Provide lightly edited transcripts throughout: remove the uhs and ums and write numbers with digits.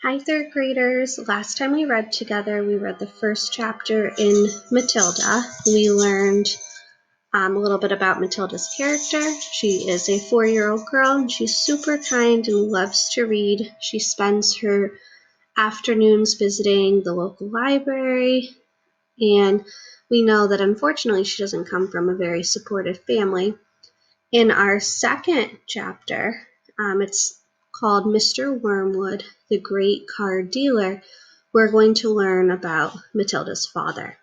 Hi, third graders. Last time we read together, we read the first chapter in Matilda. We learned a little bit about Matilda's character. She is a 4-year-old girl, and she's super kind and loves to read. She spends her afternoons visiting the local library, and we know that unfortunately she doesn't come from a very supportive family. In our second chapter, it's called Mr. Wormwood, the Great Car Dealer. We're going to learn about Matilda's father.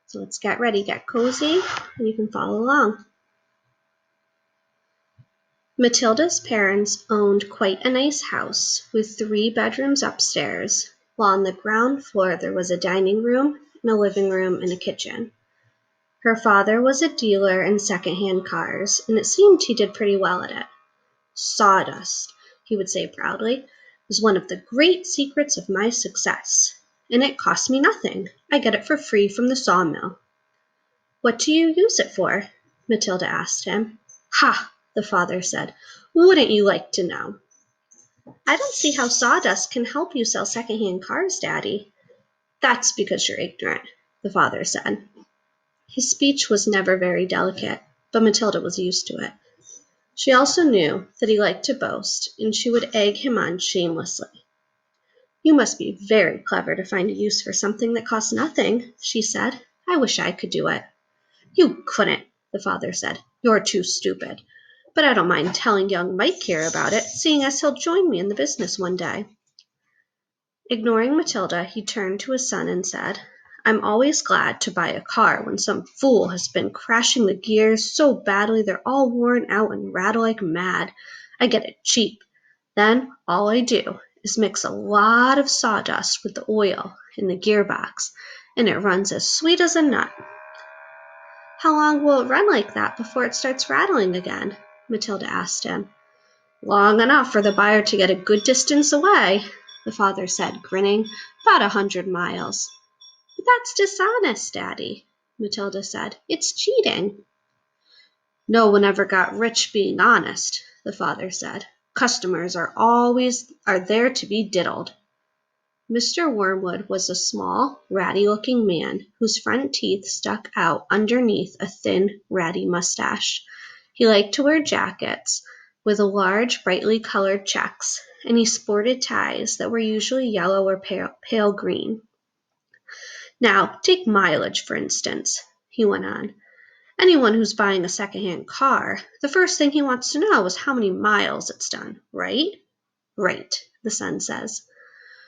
So let's get ready, get cozy, and you can follow along. Matilda's parents owned quite a nice house with 3 bedrooms upstairs, while on the ground floor there was a dining room and a living room and a kitchen. Her father was a dealer in second-hand cars, and it seemed he did pretty well at it. Sawdust, he would say proudly, is one of the great secrets of my success, and it costs me nothing. I get it for free from the sawmill. What do you use it for? Matilda asked him. Ha, the father said. Wouldn't you like to know? I don't see how sawdust can help you sell second-hand cars, Daddy. That's because you're ignorant, the father said. His speech was never very delicate, but Matilda was used to it. She also knew that he liked to boast, and she would egg him on shamelessly. You must be very clever to find a use for something that costs nothing, she said. I wish I could do it. You couldn't, the father said. You're too stupid. But I don't mind telling young Mike here about it, seeing as he'll join me in the business one day. Ignoring Matilda, he turned to his son and said, I'm always glad to buy a car when some fool has been crashing the gears so badly they're all worn out and rattle like mad. I get it cheap. Then all I do is mix a lot of sawdust with the oil in the gearbox, and it runs as sweet as a nut. How long will it run like that before it starts rattling again? Matilda asked him. Long enough for the buyer to get a good distance away, the father said, grinning. About 100 miles. But that's dishonest, Daddy, Matilda said. It's cheating. No one ever got rich being honest, the father said. Customers are there to be diddled. Mr. Wormwood was a small, ratty-looking man whose front teeth stuck out underneath a thin, ratty mustache. He liked to wear jackets with large, brightly colored checks, and he sported ties that were usually yellow or pale green. Now, take mileage, for instance, he went on. Anyone who's buying a second-hand car, the first thing he wants to know is how many miles it's done, right? Right, the son says.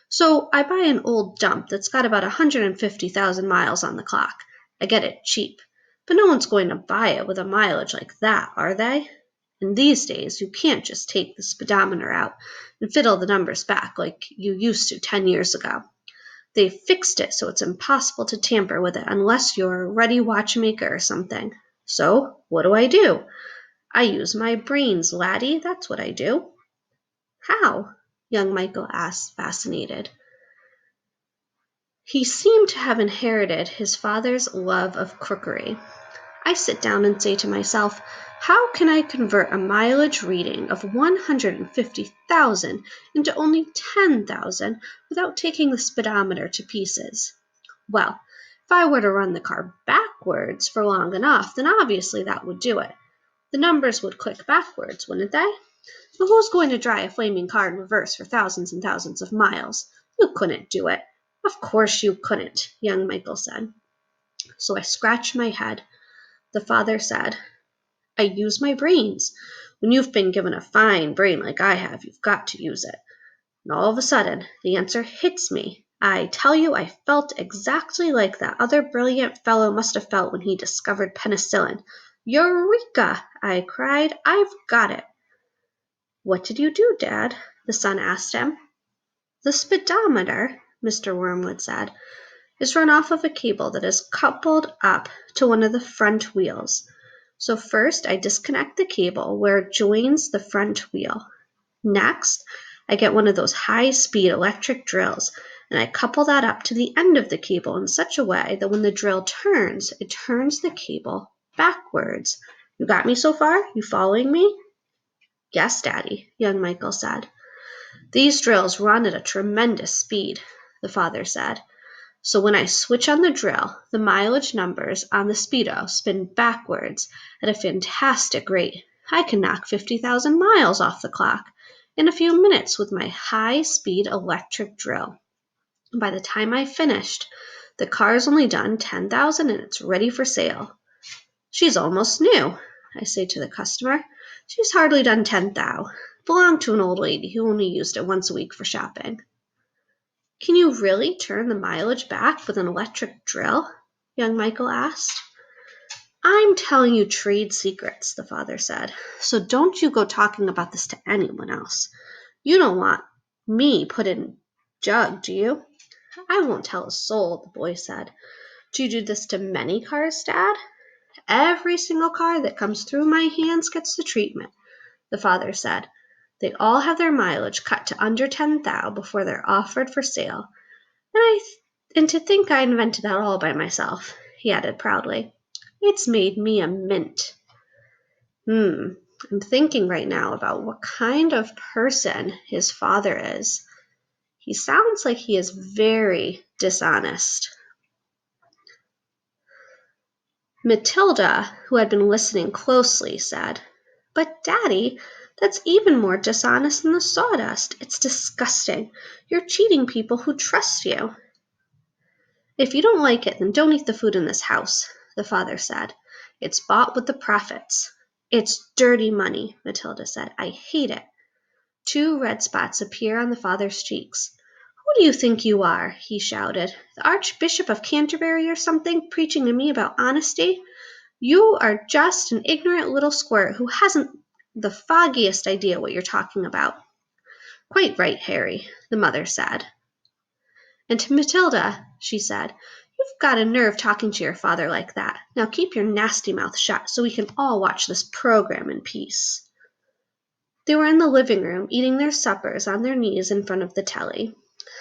So I buy an old dump that's got about 150,000 miles on the clock. I get it cheap. But no one's going to buy it with a mileage like that, are they? And these days, you can't just take the speedometer out and fiddle the numbers back like you used to 10 years ago. They've fixed it so it's impossible to tamper with it unless you're a ruddy watchmaker or something. So, what do? I use my brains, laddie, that's what I do. How? Young Michael asked, fascinated. He seemed to have inherited his father's love of crookery. I sit down and say to myself, how can I convert a mileage reading of 150,000 into only 10,000 without taking the speedometer to pieces? Well, if I were to run the car backwards for long enough, then obviously that would do it. The numbers would click backwards, wouldn't they? But who's going to drive a flaming car in reverse for thousands and thousands of miles? You couldn't do it. Of course you couldn't, young Michael said. So I scratched my head. The father said, I use my brains. When you've been given a fine brain like I have, you've got to use it. And all of a sudden, the answer hits me. I tell you, I felt exactly like that other brilliant fellow must have felt when he discovered penicillin. Eureka! I cried. I've got it. What did you do, Dad? The son asked him. The speedometer, Mr. Wormwood said, is run off of a cable that is coupled up to one of the front wheels. So first I disconnect the cable where it joins the front wheel. Next, I get one of those high-speed electric drills, and I couple that up to the end of the cable in such a way that when the drill turns, it turns the cable backwards. You got me so far? You following me? Yes, Daddy, young Michael said. These drills run at a tremendous speed, the father said. So when I switch on the drill, the mileage numbers on the speedo spin backwards at a fantastic rate. I can knock 50,000 miles off the clock in a few minutes with my high-speed electric drill. By the time I finished, the car's only done 10,000 and it's ready for sale. She's almost new, I say to the customer. She's hardly done 10,000. Belonged to an old lady who only used it once a week for shopping. Can you really turn the mileage back with an electric drill? Young Michael asked. I'm telling you trade secrets, the father said, so don't you go talking about this to anyone else. You don't want me put in jug, do you? I won't tell a soul, the boy said. Do you do this to many cars, Dad? Every single car that comes through my hands gets the treatment, the father said. They all have their mileage cut to under 10,000 before they're offered for sale. And to think I invented that all by myself, he added proudly. It's made me a mint. I'm thinking right now about what kind of person his father is. He sounds like he is very dishonest. Matilda, who had been listening closely, said, But, Daddy, that's even more dishonest than the sawdust. It's disgusting. You're cheating people who trust you. If you don't like it, then don't eat the food in this house, the father said. It's bought with the profits. It's dirty money, Matilda said. I hate it. 2 red spots appear on the father's cheeks. Who do you think you are? He shouted. The Archbishop of Canterbury or something, preaching to me about honesty? You are just an ignorant little squirt who hasn't the foggiest idea what you're talking about. Quite right, Harry, the mother said. And to Matilda, she said, You've got a nerve talking to your father like that. Now keep your nasty mouth shut so we can all watch this program in peace. They were in the living room, eating their suppers on their knees in front of the telly.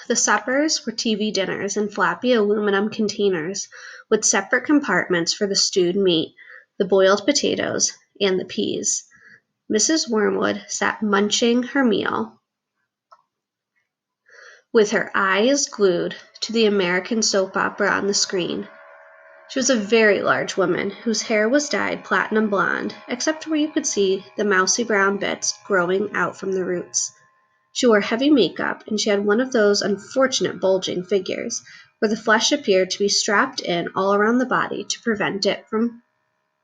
The suppers were TV dinners in flappy aluminum containers with separate compartments for the stewed meat, the boiled potatoes, and the peas. Mrs. Wormwood sat munching her meal, with her eyes glued to the American soap opera on the screen. She was a very large woman, whose hair was dyed platinum blonde, except where you could see the mousy brown bits growing out from the roots. She wore heavy makeup, and she had one of those unfortunate bulging figures, where the flesh appeared to be strapped in all around the body to prevent it from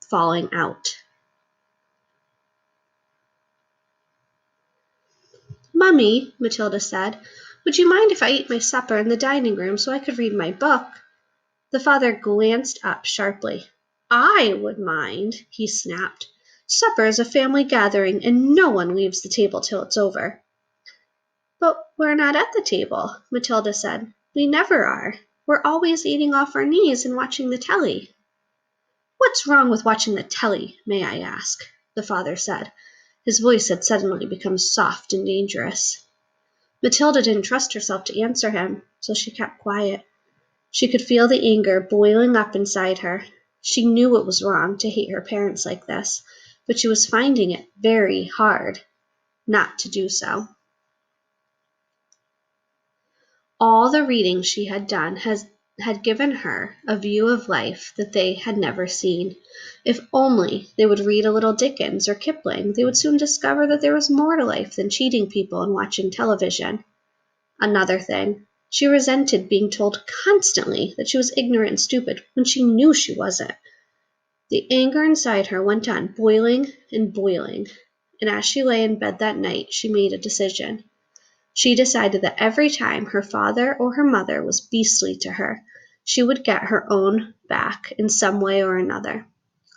falling out. Mummy, Matilda said, would you mind if I ate my supper in the dining room so I could read my book? The father glanced up sharply. I would mind, he snapped. Supper is a family gathering, and no one leaves the table till it's over. But we're not at the table, Matilda said. We never are. We're always eating off our knees and watching the telly. What's wrong with watching the telly, may I ask? The father said. His voice had suddenly become soft and dangerous. Matilda didn't trust herself to answer him, so she kept quiet. She could feel the anger boiling up inside her. She knew it was wrong to hate her parents like this, but she was finding it very hard not to do so. All the reading she had done had given her a view of life that they had never seen. If only they would read a little Dickens or Kipling, they would soon discover that there was more to life than cheating people and watching television. Another thing, she resented being told constantly that she was ignorant and stupid when she knew she wasn't. The anger inside her went on boiling and boiling, and as she lay in bed that night, she made a decision. She decided that every time her father or her mother was beastly to her, she would get her own back in some way or another.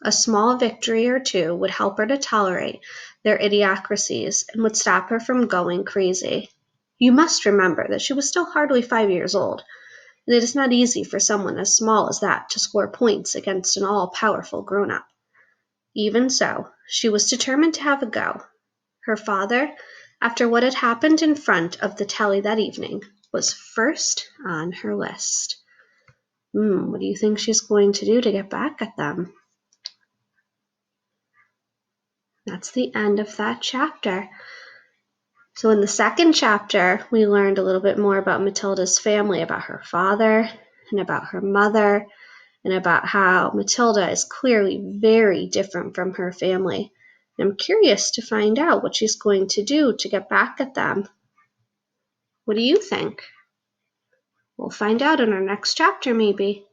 A small victory or two would help her to tolerate their idiocracies and would stop her from going crazy. You must remember that she was still hardly 5 years old, and it is not easy for someone as small as that to score points against an all-powerful grown-up. Even so, she was determined to have a go. Her father, after what had happened in front of the telly that evening, was first on her list. What do you think she's going to do to get back at them? That's the end of that chapter. So in the second chapter, we learned a little bit more about Matilda's family, about her father and about her mother, and about how Matilda is clearly very different from her family. I'm curious to find out what she's going to do to get back at them. What do you think? We'll find out in our next chapter, maybe.